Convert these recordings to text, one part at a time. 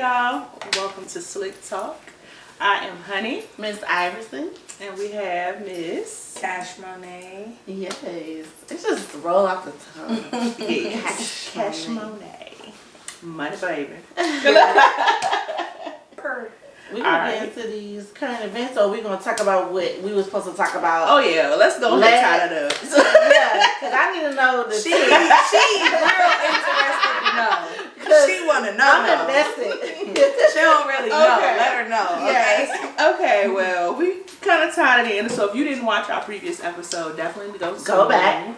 y'all. Welcome to Slick Talk. I am Hunny, Miss Iverson, and we have Miss Monae. Yes, it's just roll off the tongue. Yes, Cash Monae, money baby. We're gonna get into these current events, or we're gonna talk about what we were supposed to talk about. Oh yeah, well, let's go ahead and tie that up. Yeah, because I need to know the She real interested to know. She want to know. I'm invested. She don't really know. Let her know. Yes. Okay. Well, we kind of tied it in. So if you didn't watch our previous episode, definitely go back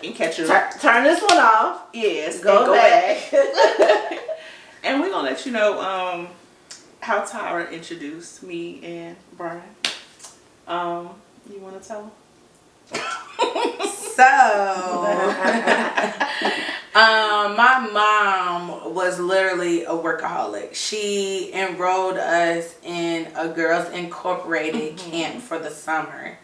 and catch up. Turn this one off. Yes. Go back. And we're gonna let you know how Tyrah introduced me and Brian. You want to tell them? So, my mom was literally a workaholic. She enrolled us in a Girls Incorporated camp for the summer.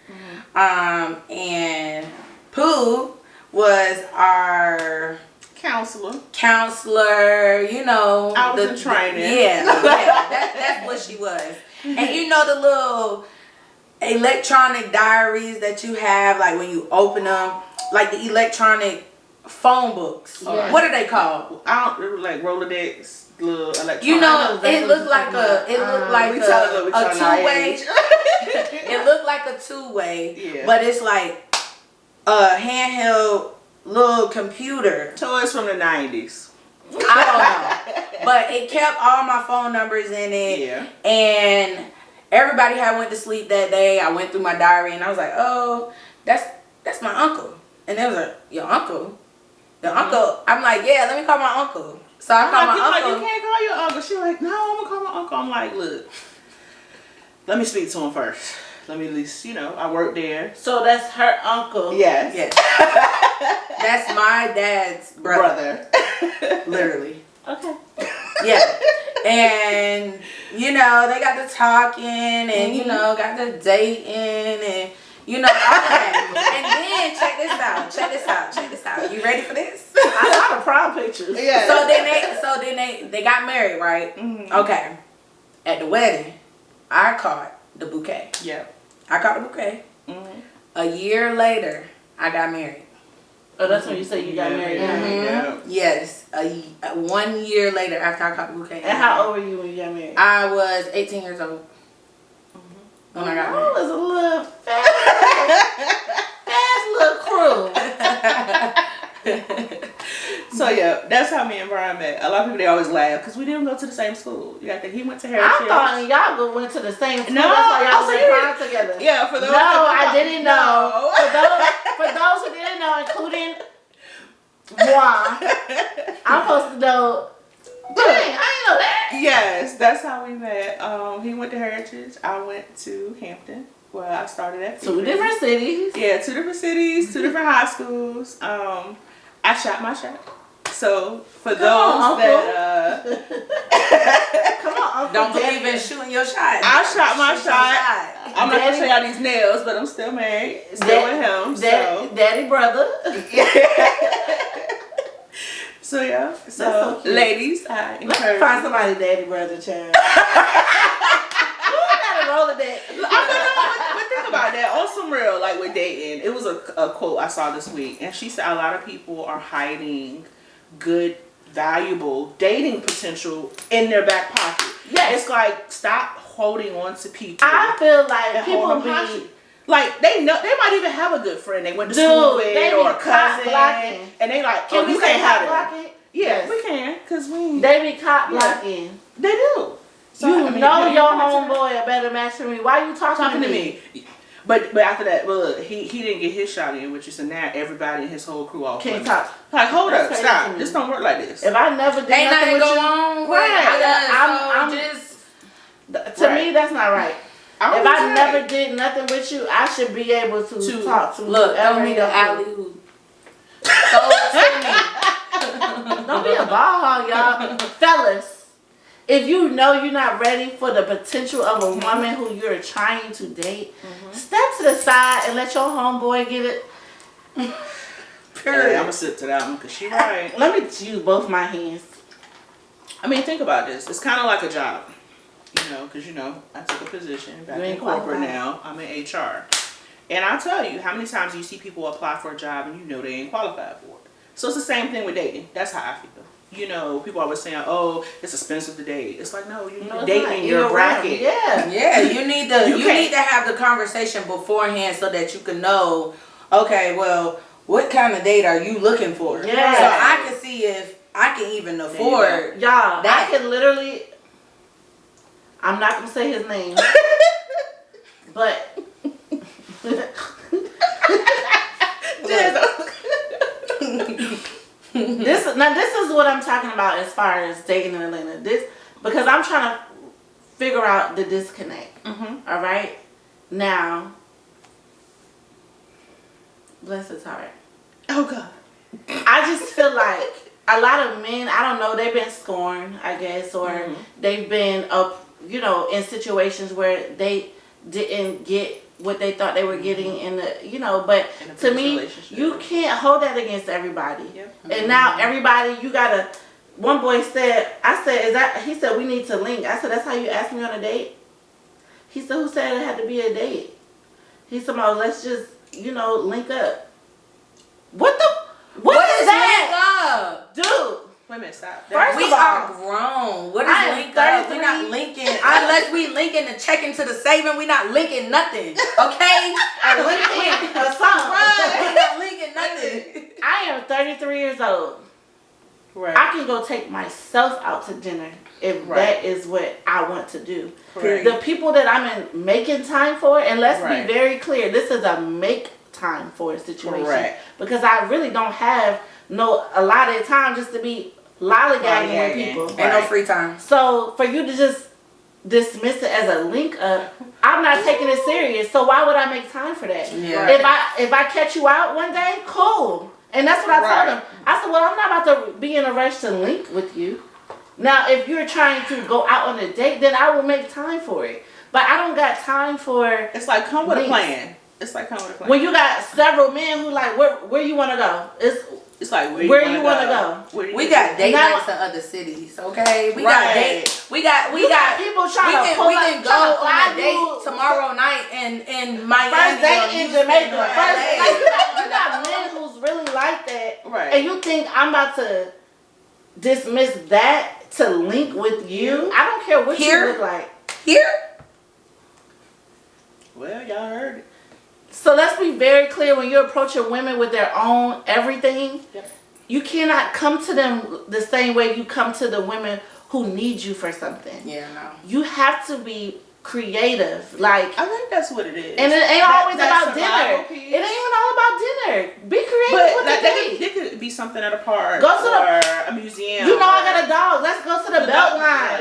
And Pooh was our counselor, you know. I was in training. That's what she was. And you know the little electronic diaries that you have, like when you open them, like the electronic phone books. Yeah. What are they called? I don't like Rolodex, little electronic. You know, it looked like a two-way. It looked like a two-way, but it's like a handheld little computer. Toys from the 90s. I don't know, but it kept all my phone numbers in it. Yeah. And everybody had went to sleep that day. I went through my diary and I was like, oh, that's my uncle. And they was like, your uncle? The uncle? I'm like, yeah, let me call my uncle. So I called my uncle. Like, you can't call your uncle. She like, no, I'm gonna call my uncle. I'm like, look, let me speak to him first. Let me at least, I work there. So that's her uncle. Yes. That's my dad's brother. Literally. Okay. Yeah. And, they got to talking and, got to dating and, all that. And then, check this out. You ready for this? I saw the prom pictures. Yeah. So then they got married, right? Mm-hmm. Okay. At the wedding, I caught the bouquet. Yeah. I caught the bouquet. Mm-hmm. A year later, I got married. Oh, that's when you say you got married. Mm-hmm. Yeah. Yes. 1 year later after I caught the bouquet. And how old were you when you got married? I was 18 years old. When I got married. I was a little fast little crew. So yeah, that's how me and Brian met. A lot of people, they always laugh because we didn't go to the same school. He went to Heritage. I thought y'all went to the same school. No, that's why y'all was in prom together. Yeah, for those. No, I didn't know. No. For those who didn't know, including moi, I'm supposed to know. Dang, I didn't know that. Yes, that's how we met. He went to Heritage. I went to Hampton. Well, I started at two different cities. Yeah, 2 different cities, 2 different high schools. I shot my shot. So for those that come on, Uncle. Don't believe in shooting your shot. I shot my shot. I'm not gonna show y'all these nails, but I'm still married, still with him. Daddy brother. So yeah. So ladies, I encourage. Find somebody daddy brother, child. Who got a Rolodex? But think about that. On some real, like with dating, it was a quote I saw this week, and she said a lot of people are hiding good, valuable dating potential in their back pocket. Yeah, it's like stop holding on to people. I feel like people be like they might even have a good friend they went to school with or a cousin, and they like, can you can't have it. Yeah, we can, cause they be cop blocking. They do. So, your homeboy a better match for me. Why you talking to me? But after that, well, look, he didn't get his shot in, which is so now everybody in his whole crew all can't talk. Like, hold up, stop. This don't work like this. If I never did nothing with you, to me that's not right. If I never did nothing with you, I should be able to talk to throw me the alley-oop. Don't be a ball hog, y'all. Fellas, if you know you're not ready for the potential of a woman who you're trying to date, step to the side and let your homeboy get it. Period. I'm going to sit to that one because she right. Let me use both my hands. I mean, think about this. It's kind of like a job, because I took a position back in corporate now. I'm in HR. And I'll tell you, how many times you see people apply for a job and they ain't qualified for it. So it's the same thing with dating. That's how I feel. People always saying, "Oh, it's expensive to date." It's like, no, you need to date in your bracket. Yeah. You need to have the conversation beforehand so that you can know, okay, well, what kind of date are you looking for? Yeah. So I can see if I can even afford y'all. that. I can literally. I'm not gonna say his name, but. This is what I'm talking about as far as dating in Atlanta. Because I'm trying to figure out the disconnect. Mm-hmm. All right, now, bless his heart. Oh God. I just feel like a lot of men, I don't know, they've been scorned, I guess, or they've been in situations where they didn't get what they thought they were getting in the, but to me, you can't hold that against everybody. Yep. And now everybody, one boy said, he said, we need to link. I said, that's how you ask me on a date? He said, who said it had to be a date? He said, oh, let's just, link up. What is that? Link up? Dude. Wait a minute, stop. We are grown. What is link up? We're not linking unless we linking and checking to the saving. We're not linking nothing. Okay? Linking a song. We're not linking nothing. I am 33 years old. Right. I can go take myself out to dinner if that is what I want to do. Correct. The people that I'm making time for, and let's be very clear, this is a make time for situation. Correct. Because I really don't have a lot of time just to be lollygagging with people. Ain't no free time. So for you to just dismiss it as a link up, I'm not taking it serious. So why would I make time for that? Yeah. If I catch you out one day, cool. And that's what I told him. I said, well, I'm not about to be in a rush to link with you. Now, if you're trying to go out on a date, then I will make time for it. But I don't got time for. It's like come with a plan. It's like come with a plan. When you got several men who like where you want to go. It's like where you want to go. We got date nights in other cities, okay? We got people trying to we can go on a date tomorrow night in Miami. First date in Jamaica. You got men who's really like that, right? And you think I'm about to dismiss that to link with you? I don't care what you look like. Here? Well, y'all heard it. So let's be very clear, when you're approaching women with their own everything, you cannot come to them the same way you come to the women who need you for something. Yeah, no. You have to be creative. Like, I think that's what it is. And it ain't always about dinner. Piece. It ain't even all about dinner. Be creative with the date. It could be something at a park or a museum. I got a dog. Let's go to the belt line.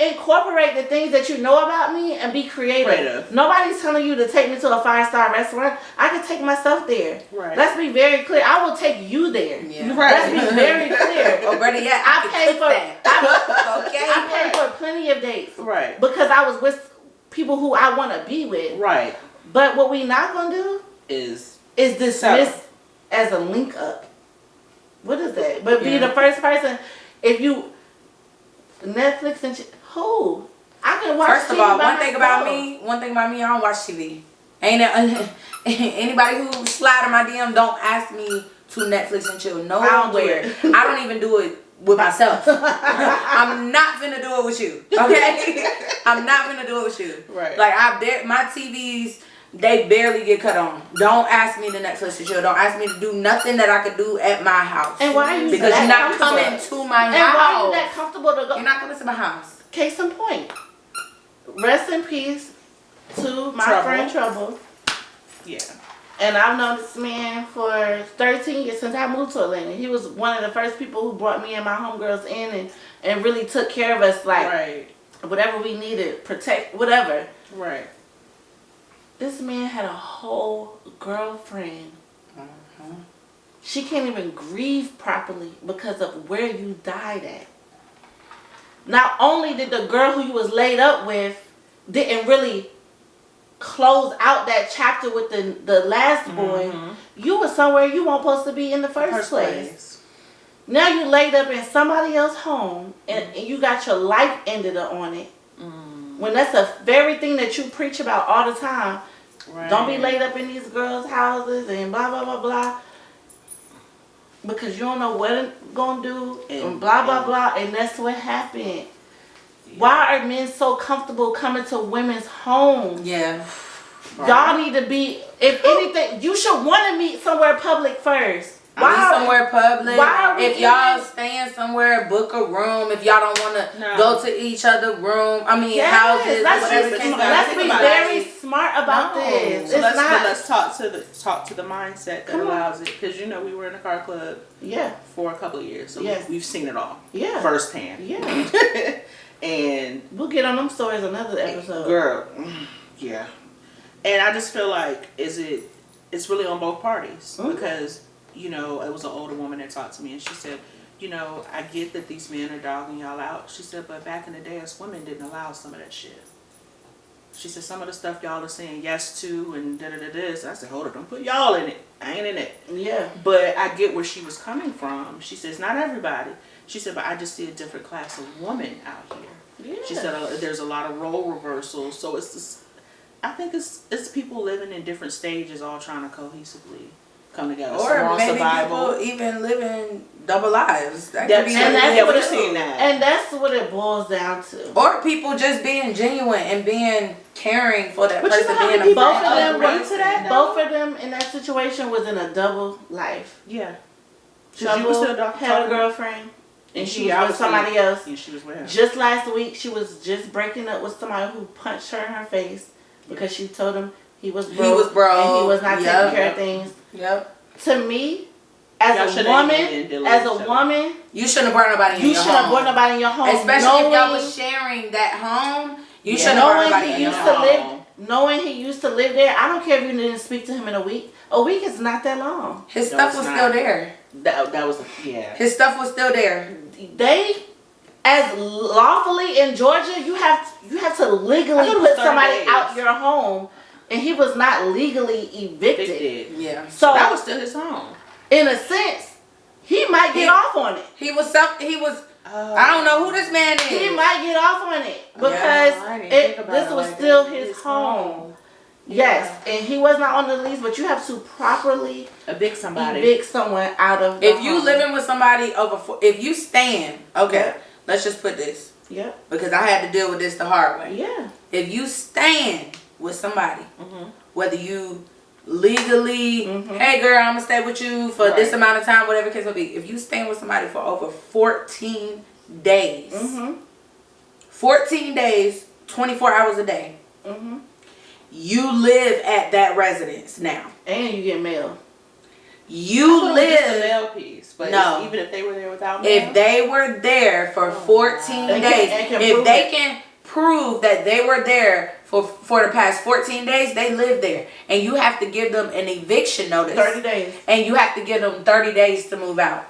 Incorporate the things that you know about me and be creative. Nobody's telling you to take me to a 5-star restaurant. I can take myself there. Right. Let's be very clear. I will take you there. Yeah. Right. Let's be very clear. I paid for plenty of dates. Right. Because I was with people who I want to be with. Right. But what we not going to do is dismiss as a link up. What is that? But be the first person. If you Netflix and who? I can watch First TV of all, by one thing about me, I don't watch TV. Anybody who slide in my DM, don't ask me to Netflix and chill nowhere. I don't even do it with myself. I'm not finna do it with you. Okay? I'm not finna do it with you. Right. Like my TVs, they barely get cut on. Don't ask me to Netflix and chill. Don't ask me to do nothing that I could do at my house. And why are you Because you're not coming to my house. And why are you that comfortable to go? You're not coming to my house. Case in point. Rest in peace to my friend Trouble. Yeah. And I've known this man for 13 years since I moved to Atlanta. He was one of the first people who brought me and my homegirls in and really took care of us, like whatever we needed, protect, whatever. Right. This man had a whole girlfriend. She can't even grieve properly because of where you died at. Not only did the girl who you was laid up with didn't really close out that chapter with the last boy, you were somewhere you weren't supposed to be in the first place. Now you laid up in somebody else's home and you got your life ended up on it. When that's the very thing that you preach about all the time. Right. Don't be laid up in these girls' houses and blah, blah, blah, blah. Because you don't know what it's going to do and blah, blah, blah. And that's what happened. Yeah. Why are men so comfortable coming to women's homes? Yeah. Right. Y'all need to be, if anything, you should want to meet somewhere public first. Why somewhere public? If y'all staying somewhere, book a room. If y'all don't want to go to each other's room, houses. Let's be very smart about this. So let's talk to the mindset that allows it. Because we were in a car club. For a couple of years, so we've seen it all. Firsthand. And we'll get on them stories another episode. Girl, yeah. And I just feel like it's really on both parties because. It was an older woman that talked to me and she said, I get that these men are dogging y'all out. She said, but back in the day, us women didn't allow some of that shit. She said, some of the stuff y'all are saying yes to and da-da-da-da. I said, hold it, don't put y'all in it. I ain't in it. Yeah. But I get where she was coming from. She says, not everybody. She said, but I just see a different class of woman out here. Yeah. She said, there's a lot of role reversals. So I think it's people living in different stages all trying to cohesively come together. Or maybe people even living double lives. And that's what it boils down to. Or people just being genuine and being caring for that person. Being both of them in that situation was in a double life. Yeah. Trouble, had a girlfriend. And she was with somebody else. And she was with her. Just last week, she was just breaking up with somebody who punched her in her face because she told him he was broke and he was not taking care of things. Yep. To me, as a woman, you shouldn't have brought nobody in your home. You shouldn't have brought nobody in your home. Especially if y'all was sharing that home. You shouldn't have brought nobody in your home. Knowing he used to live there, I don't care if you didn't speak to him in a week. A week is not that long. His stuff was still there. That was His stuff was still there. They, as lawfully in Georgia, you have to legally put somebody out your home. And he was not legally evicted. Yeah. So that was still his home. In a sense, he might get off on it. I don't know who this man is. He might get off on it because this was still his home. Yes, and he was not on the lease, but you have to properly evict someone out of the If you living with somebody if you stand, let's just put this. Yeah. Because I had to deal with this the hard way. Yeah. If you stand with somebody, whether you legally, hey girl, I'm gonna stay with you for this amount of time, whatever the case may be. If you stand with somebody for over 14 days, 14 days, 24 hours a day, you live at that residence now, and you get mail. You live the mail piece, but no. Even if they were there without mail, if they were there for 14 days, if they can prove that they were there for the past 14 days, they live there. And you have to give them an eviction notice. 30 days. And you have to give them 30 days to move out.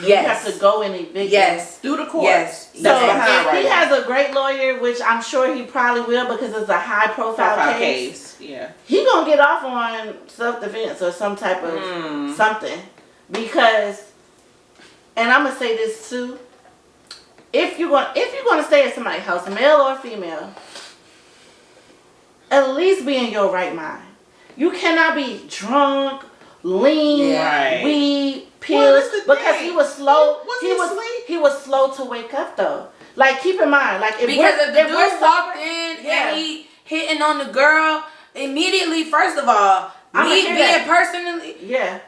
Yes. You have to go and evict. Yes. Through the court. Yes. So if he has a great lawyer, which I'm sure he probably will because it's a high profile case. Yeah. He gonna get off on self-defense or some type of something. Because, and I'm gonna say this too, if you're gonna stay at somebody's house, male or female, at least be in your right mind. You cannot be drunk, lean, weed, pills, because he was slow. He was slow to wake up though. Like, keep in mind, like, if the dude walked in and he hitting on the girl immediately, first of all, I'm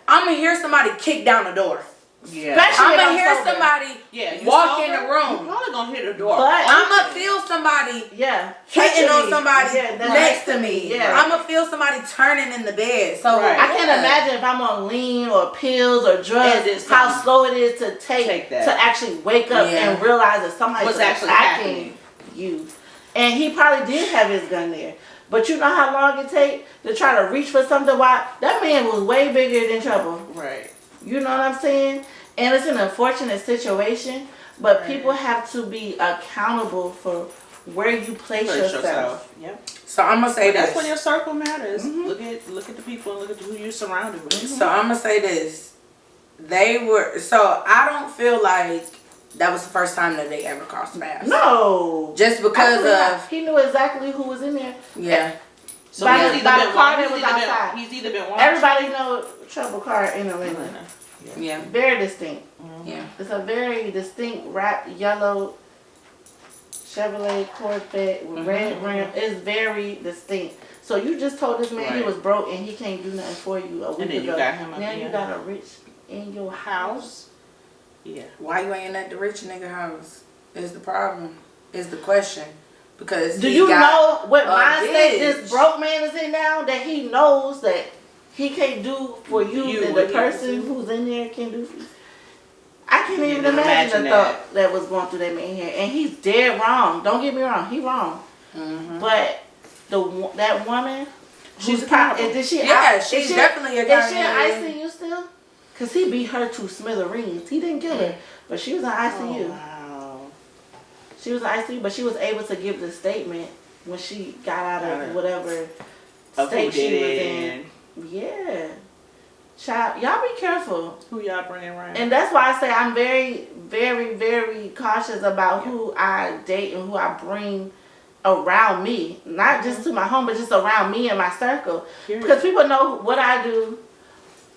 gonna hear somebody kick down the door. Yeah. I'm gonna hear somebody walk in the room. You're probably gonna hit the door. But I'm gonna feel somebody hitting on somebody next to me. Yeah. I'm gonna feel somebody turning in the bed. So I can't imagine if I'm on lean or pills or drugs, how slow it is to take to actually wake up and realize that somebody's attacking you. And he probably did have his gun there. But you know how long it takes to try to reach for something? Why that man was way bigger than trouble. Right. You know what I'm saying? And it's an unfortunate situation, but people have to be accountable for where you place yourself. Yep. So I'm gonna say that's when your circle matters. Look at the people and look at who you're surrounded with. So I'm gonna say this: they were. So I don't feel like that was the first time that they ever crossed paths. No. Just because of he knew exactly who was in there. yeah. So by he's the either car been that was outside. he's either been watching. Everybody know trouble car in Atlanta. Yeah. Very distinct. Yeah. It's a very distinct wrapped yellow Chevrolet Corvette with red rim. It's very distinct. So you just told this man he was broke and he can't do nothing for you a week And then ago. you got him up now here. you got a rich in your house. Yeah. Why you ain't at the rich nigga house? Is the problem? Is the question? Because Do you know what mindset bitch. this broke man is in now? That he knows that he can't do for you that the person who's in there can do for you. I can't even imagine the thought that was going through that man here, and he's dead wrong. Don't get me wrong, he wrong. Mm-hmm. But that woman, She's accountable. she's Is definitely she accountable. in ICU still? Cause he beat her to smithereens. He didn't kill her, but she was in ICU. Oh, wow. She was in ICU, but she was able to give the statement when she got out of whatever state she was in. Yeah. Child, y'all be careful. Who y'all bringing around? And that's why I say I'm very, very, very cautious about who I date and who I bring around me. Not just to my home, but just around me and my circle. Because people know what I do,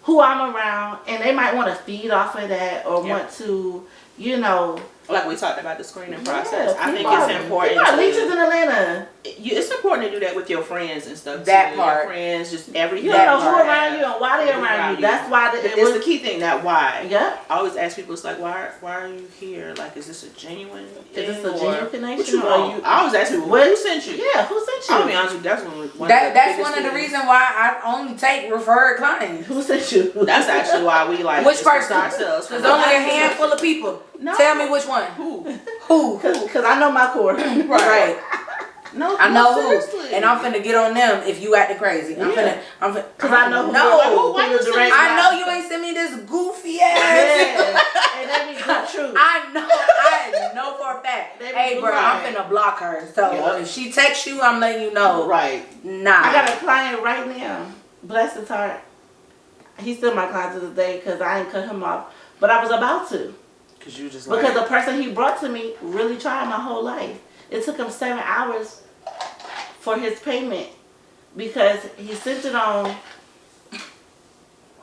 who I'm around, and they might want to feed off of that or want to, you know. Like we talked about the screening process. Yeah, I think it's important. People are leeches in Atlanta. It's important to do that with your friends and stuff. That too. part. Your friends, just everything. You don't know who around you and why they around you. That's why it's the key thing. That why. Yeah. I always ask people, it's like, why are you here? Like, is this a genuine thing? Is this a genuine connection? What you want? I always ask people, who sent you? Yeah, who sent you? I'll be honest with you. That's one. That's one of the reasons why I only take referred clients. Who sent you? That's actually why we like Which person? ourselves. There's only a handful of people. No. Tell me which one. Who? Because I know my core. Right. No, I know seriously. who, and I'm finna get on them if you acting crazy. I'm finna, because I know who. No, why you direct. I know you ain't send me this goofy ass. Yeah, and that be good truth. I know for a fact. Hey, bro, I'm finna block her. So if she texts you, I'm letting you know. Right. Nah. I got a client right now. Bless his heart. He's still my client to this day because I ain't cut him off, but I was about to. Because you just because the person he brought to me really tried my whole life. It took him 7 hours for his payment because he sent it on.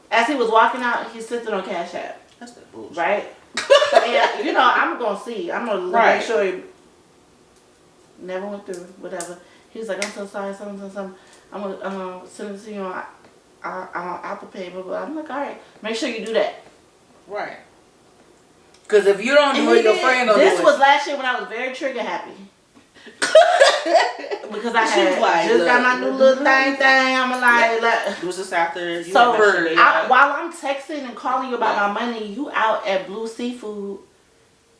As he was walking out, he sent it on Cash App. That's that bullshit. Right? And, you know, I'm going to see. I'm going to make sure he never went through, whatever. He was like, I'm so sorry, something. I'm going to send it to you on Apple Pay, blah, blah. I'm like, all right. Make sure you do that. Right. Because if you don't do it, your friend gonna do it. This was last year when I was very trigger happy. Because I had like, just got my new little thing. I'm like, it was just after you so while I'm texting and calling you about my money, you out at Blue Seafood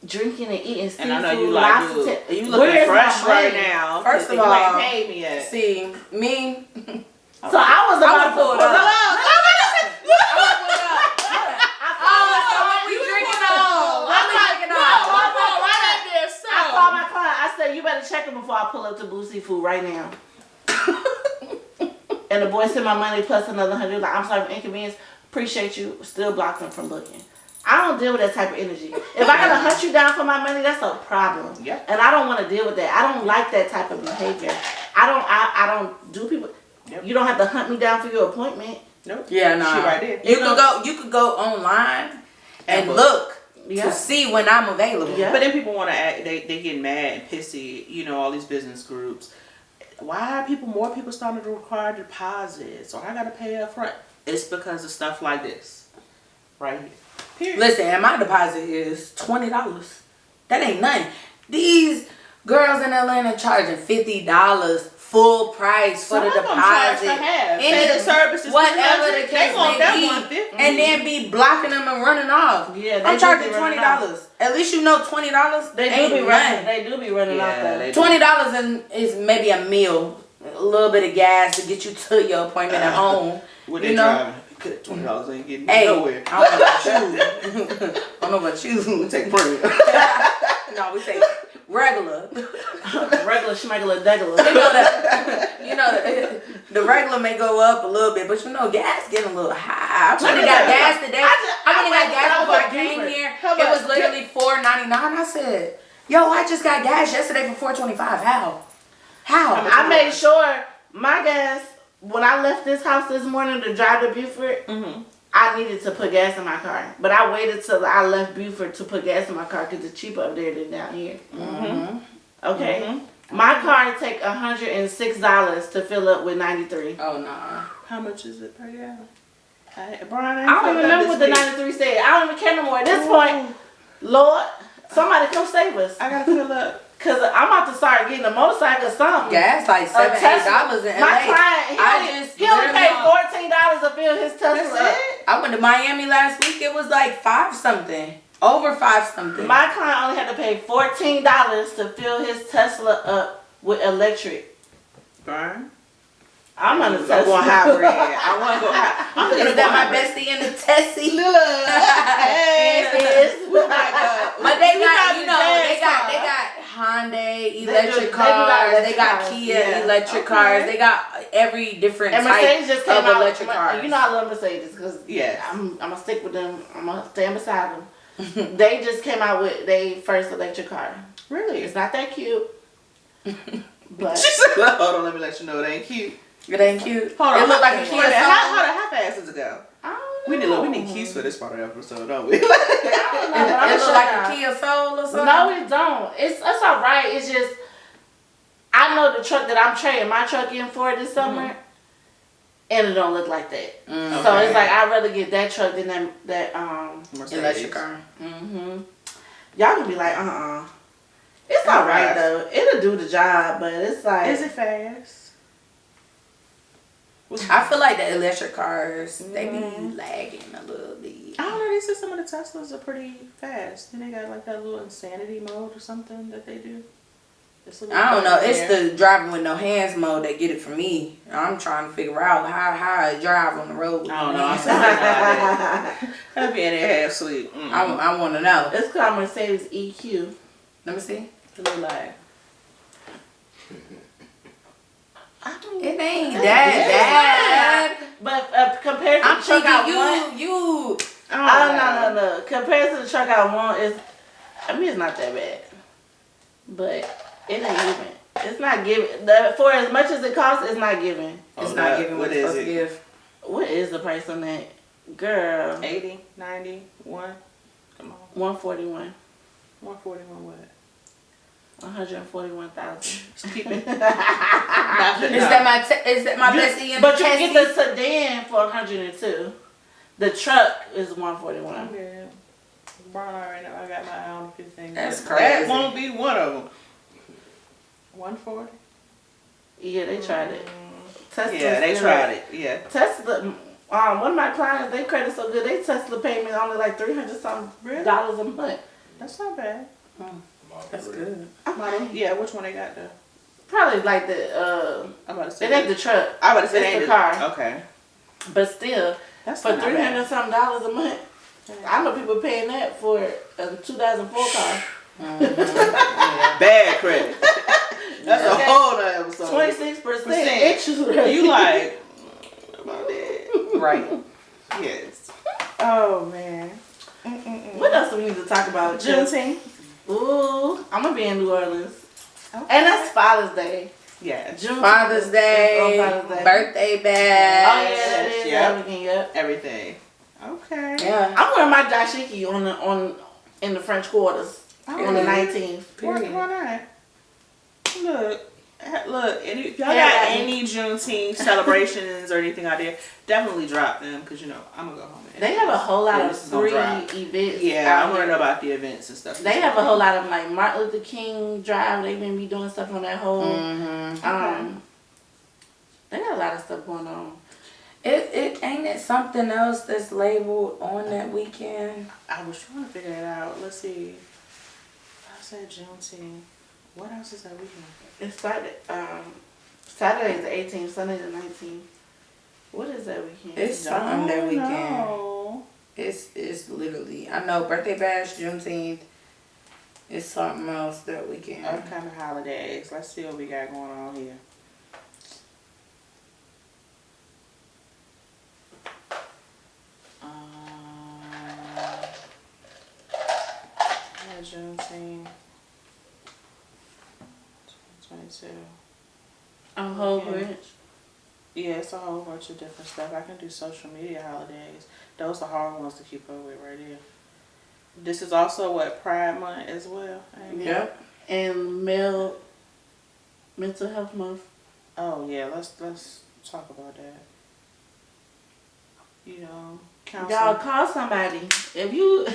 drinking and eating seafood. And I know you like, dude, you looking fresh right now. First of all, you ain't paid me yet. See, me. So I was about to pull up. I called my client. I said, you better check him before I pull up to Blue Seafood right now. And the boy sent my money plus another $100. Like, I'm sorry for inconvenience. Appreciate you. Still blocked him from booking. I don't deal with that type of energy. If I gotta hunt you down for my money, that's a problem. Yeah. And I don't want to deal with that. I don't like that type of behavior. I don't do people. Yep. You don't have to hunt me down for your appointment. Nope. Yeah, no. She right there. You could go online and look to see when I'm available. Yeah. But then people want to act. They get mad and pissy. You know, all these business groups. Why are more people starting to require deposits, or I gotta pay up front? It's because of stuff like this, right here. Period. Listen, and my deposit is $20. That ain't nothing. These girls in Atlanta charging $50 full price for the deposit. And the services, whatever the case may be, and then be blocking them and running off. Yeah, I'm charging $20. At least you know $20. They do be running. They do be running off that. $20 is maybe a meal, a little bit of gas to get you to your appointment at home. When they driving, $20 ain't getting nowhere. I don't know about you. We take premium. No, we take regular. Regular schmegular degular. You know that The regular may go up a little bit, but you know, gas getting a little high. I went and got gas today. I went and got gas before I came here. It was literally $4.99. I said, yo, I just got gas yesterday for $4.25. How? I made sure my gas, when I left this house this morning to drive to Beaufort, I needed to put gas in my car. But I waited till I left Beaufort to put gas in my car because it's cheaper up there than down here. Okay? My car take $106 to fill up with 93. Oh, nah. How much is it per gallon? I don't even remember what the 93 said. I don't even care no more. At this point, Lord, somebody come save us. I gotta fill up. Because I'm about to start getting a motorcycle or something. Gas like $7, $8 in LA. My client, he only paid $14 to fill his Tesla up. I went to Miami last week. It was like $5 something. Over $5 something. My client only had to pay $14 to fill his Tesla up with electric. Burn. I'm on a Tesla. I'm going hybrid. I want to go hybrid. Is that my bestie in the Tessie? Look. Hey. But they got, you know, they got Hyundai electric cars. They got Kia electric cars. They got every different type just of electric cars. You know I love Mercedes because I'm going to stick with them. I'm going to stand beside them. They just came out with their first electric car. Really? It's not that cute. But she said, hold on, let me let you know it ain't cute. It ain't cute. Hold on. It looked like a Kia Soul. How fast does it go? We need keys for this part of the episode, don't we? It look like a Kia Soul or something? No, it don't. It's all right. It's just, I know the truck that I'm trading my truck in for this summer, and it don't look like that. So it's like, I'd rather get that truck than that electric car. Y'all can be like, It's all right, though. It'll do the job, but it's like... Is it fast? I feel like the electric cars, they be lagging a little bit. I don't know. They said some of the Teslas are pretty fast. Then they got like that little insanity mode or something that they do. I don't know. It's the driving with no hands mode that get it for me. I'm trying to figure out how I drive on the road. I don't know. I'd be in there half asleep. I want to know. It's called Mercedes EQ. Let me see. It's a little lag. It ain't that bad. But compared to the truck I want... No. Compared to the truck I want, it's not that bad. But it ain't giving. It's not giving. For as much as it costs, it's not giving. It's not giving what it's supposed to give. What is the price on that? Girl. 80, 90, 1. Come on. 141. 141 what? 141,000. Keep it. Is that my bestie in But the you get the sedan for 102. The truck is 141. Yeah. Brian already know I got my own thing. That's crazy. That won't be one of them. 140. Yeah, they tried it. Tesla. Yeah, they tried it. Yeah. Tesla. One of my clients, they credit so good. They Tesla payment only like $300 dollars a month. That's not bad. That's good. Yeah, which one they got though? Probably like the I'm about to say it ain't the truck. I'm about to say it's the car. Okay. But still, that's for $300 something dollars a month. I know people paying that for a 2004 car. Bad credit. That's a whole nother episode. 26% interest rate. You like about that? Right. Yes. Oh man. What else do we need to talk about? Juneteenth. Ooh, I'm gonna be in New Orleans, and that's Father's Day. Yeah, Father's Day, birthday bash. Oh yeah, that is everything. Yep, everything. Okay. Yeah, I'm wearing my dashiki in the French Quarters on the 19th. Why not? Look, if y'all got any Juneteenth celebrations or anything out there, definitely drop them because I'm gonna go home. They have a whole lot of free events. Yeah, I'm worried about the events and stuff. They have a whole lot of like Martin Luther King Drive. They've been doing stuff on that whole. They got a lot of stuff going on. It ain't it something else that's labeled on that weekend? I was trying to figure it out. Let's see. I said Juneteenth. What else is that weekend? It started Saturday is the 18th, Sunday the 19th. What is that weekend? It's something that weekend. No. It's literally, I know, birthday bash, Juneteenth. It's something else that weekend. Upcoming holidays. Let's see what we got going on here. Juneteenth. 22. A whole Yeah. bunch. Yeah, it's a whole bunch of different stuff. I can do social media holidays. Those are the hard ones to keep up with right here. This is also what, Pride Month as well? ain't it? Yep. And mental health month. Oh yeah, let's talk about that. You know, counseling. Y'all call somebody. If you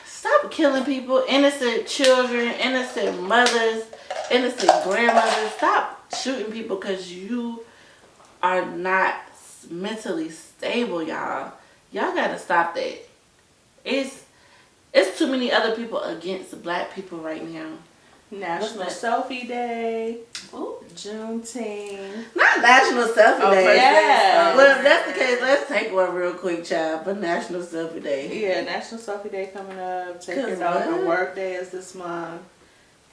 stop killing people, innocent children, innocent mothers, innocent grandmothers. Stop shooting people because you are not mentally stable, y'all. Y'all gotta stop that. It's too many other people against black people right now. National Selfie Day. Ooh. Juneteenth. Not National Selfie Oh, Day. yeah. Well, if that's the case, let's take one real quick, child, for National Selfie Day. Yeah, National Selfie Day coming up. Taking 'Cause out what? the work day is this month.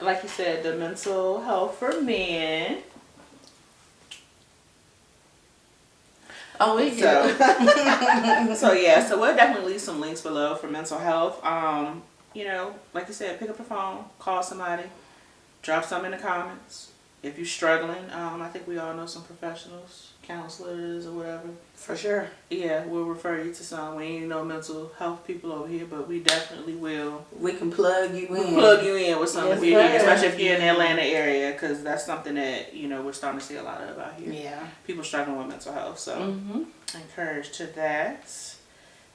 Like you said, the mental health for men. Oh, we So, do. so yeah, so we'll definitely leave some links below for mental health. You know, like you said, pick up the phone, call somebody, drop some in the comments. If you're struggling, I think we all know some professionals, counselors or whatever. For sure. Yeah, we'll refer you to some. We ain't no mental health people over here, but we definitely will. We can plug you in. Plug you in with something Yes, if you're here, sir. especially if you're in the Atlanta area, because that's something that, you know, we're starting to see a lot of out here. Yeah. People struggling with mental health, so encourage to that.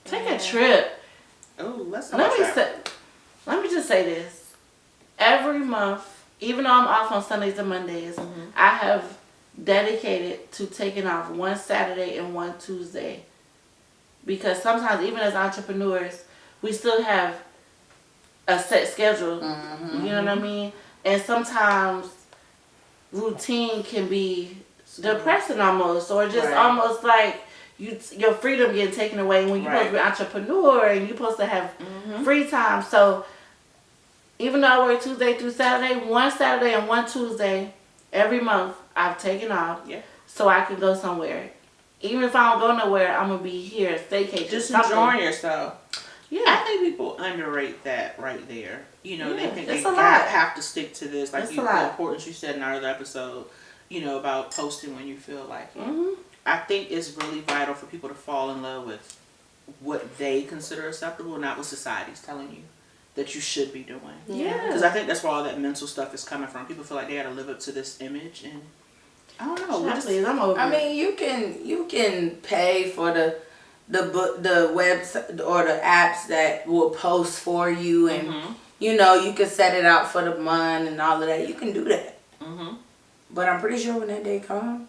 Take a trip. Oh, let's Let me just say this. Every month, even though I'm off on Sundays and Mondays, I have dedicated to taking off one Saturday and one Tuesday. Because sometimes, even as entrepreneurs, we still have a set schedule. You know what I mean? And sometimes routine can be depressing almost, or just almost like your freedom getting taken away when you're supposed to be an entrepreneur and you're supposed to have free time. So even though I work Tuesday through Saturday, one Saturday and one Tuesday every month I've taken off so I can go somewhere. Even if I don't go nowhere, I'm going to be here, staycation. Just something. enjoying yourself. Yeah. I think people underrate that right there. You know, they think they it's a lot. have to stick to this. Like It's the a lot. importance you said in our other episode, you know, about posting when you feel like it. Mm-hmm. I think it's really vital for people to fall in love with what they consider acceptable, not what society's telling you that you should be doing. Yeah. Because I think that's where all that mental stuff is coming from. People feel like they got to live up to this image, and I don't know. I'm over I it. mean, you can pay for the website or the apps that will post for you, and you know, you can set it out for the month and all of that. You can do that. But I'm pretty sure when that day comes,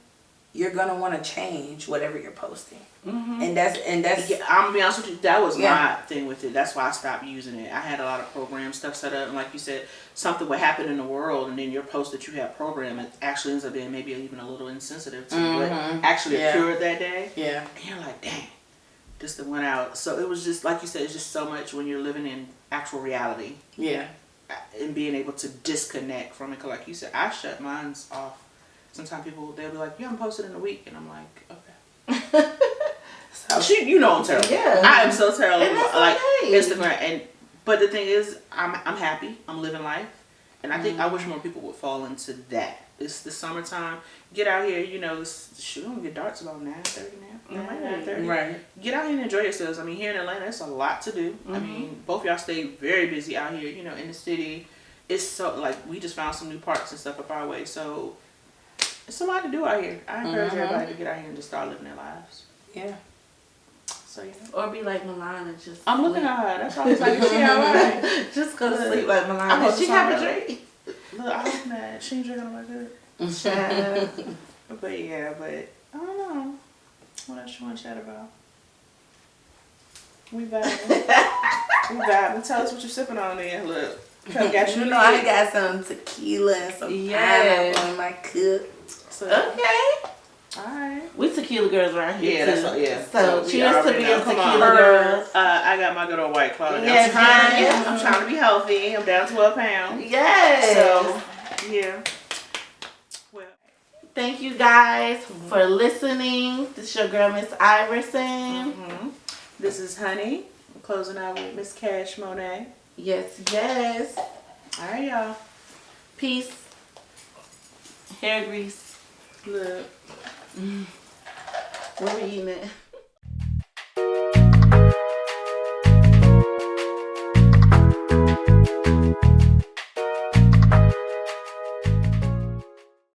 you're gonna want to change whatever you're posting. And that's Yeah, I'm gonna be honest with you, that was my thing with it. That's why I stopped using it. I had a lot of program stuff set up, and like you said, something would happen in the world, and then your post that you have programmed, it actually ends up being maybe even a little insensitive to what actually occurred that day. Yeah. And you're like, dang, this that went out. So it was just, like you said, it's just so much when you're living in actual reality. Yeah. And being able to disconnect from it. Because like you said, I shut mine off. Sometimes people, they'll be like, yeah, I'm posted in a week. And I'm like, okay. So, you know I'm terrible. Yeah. I am so terrible. And that's like okay. Instagram. But the thing is, I'm happy. I'm living life. And I think I wish more people would fall into that. It's the summertime. Get out here, you know, shoot, I'm gonna get darts about 9:30 now. 9:30. Right. Get out here and enjoy yourselves. I mean, here in Atlanta, it's a lot to do. I mean, both y'all stay very busy out here, you know, in the city. It's so, like, we just found some new parks and stuff up our way. So, it's a lot to do out here. I encourage everybody to get out here and just start living their lives. Yeah. So, yeah. Or be like Milan and just I'm looking at her. That's always like, is she alright? just go to sleep like Milan. I'm Did she have a sorry. drink? Look, I hope not. She ain't drinking on my good. But yeah, but I don't know. What else you want to chat about? We vibing. We vibing. Tell us what you're sipping on there. Look. Got You know, I got some tequila and some pineapple in my cup. So, Okay. alright. We tequila girls around here. Yeah, too. that's all, yeah. So we cheers to already being know. Come tequila on. girls. I got my good old White Claw. Yes, I'm trying to be healthy. I'm down 12 pounds. Yes. So, yeah. Well, thank you guys for listening. This is your girl, Miss Iverson. this is Hunny. I'm closing out with Miss Cash Monae. Yes, yes. All right, y'all. Peace. Hair grease. Look. Where we eating it?